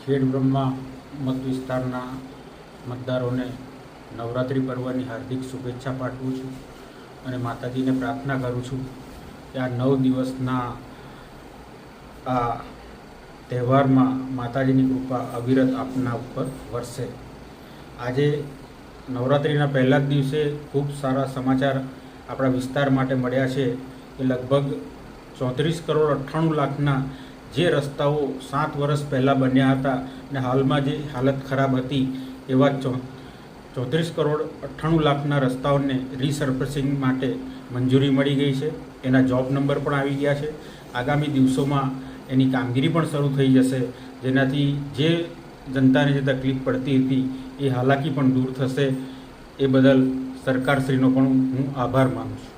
ખેડબ્રહ્મા મત વિસ્તારના મતદારોને નવરાત્રિ પર્વની હાર્દિક શુભેચ્છા પાઠવું છું અને માતાજીને પ્રાર્થના કરું છું કે આ 9 દિવસના આ તહેવારમાં માતાજીની કૃપા અવિરત આપના ઉપર વરસે। આજે નવરાત્રિના પહેલા જ દિવસે ખૂબ સારા સમાચાર આપણા વિસ્તાર માટે મળ્યા છે કે લગભગ 34 કરોડ 98 લાખના જે રસ્તાઓ 7 વર્ષ પહેલાં બન્યા હતા અને હાલમાં જે હાલત ખરાબ હતી એવા 34 કરોડ 98 લાખના રસ્તાઓને રીસર્ફેસિંગ માટે મંજૂરી મળી ગઈ છે। એના જોબ નંબર પણ આવી ગયા છે। આગામી દિવસોમાં એની કામગીરી પણ શરૂ થઈ જશે, જેનાથી જે જનતાને જે તકલીફ પડતી હતી એ હાલાકી પણ દૂર થશે। એ બદલ સરકારશ્રીનો પણ હું આભાર માનું છું।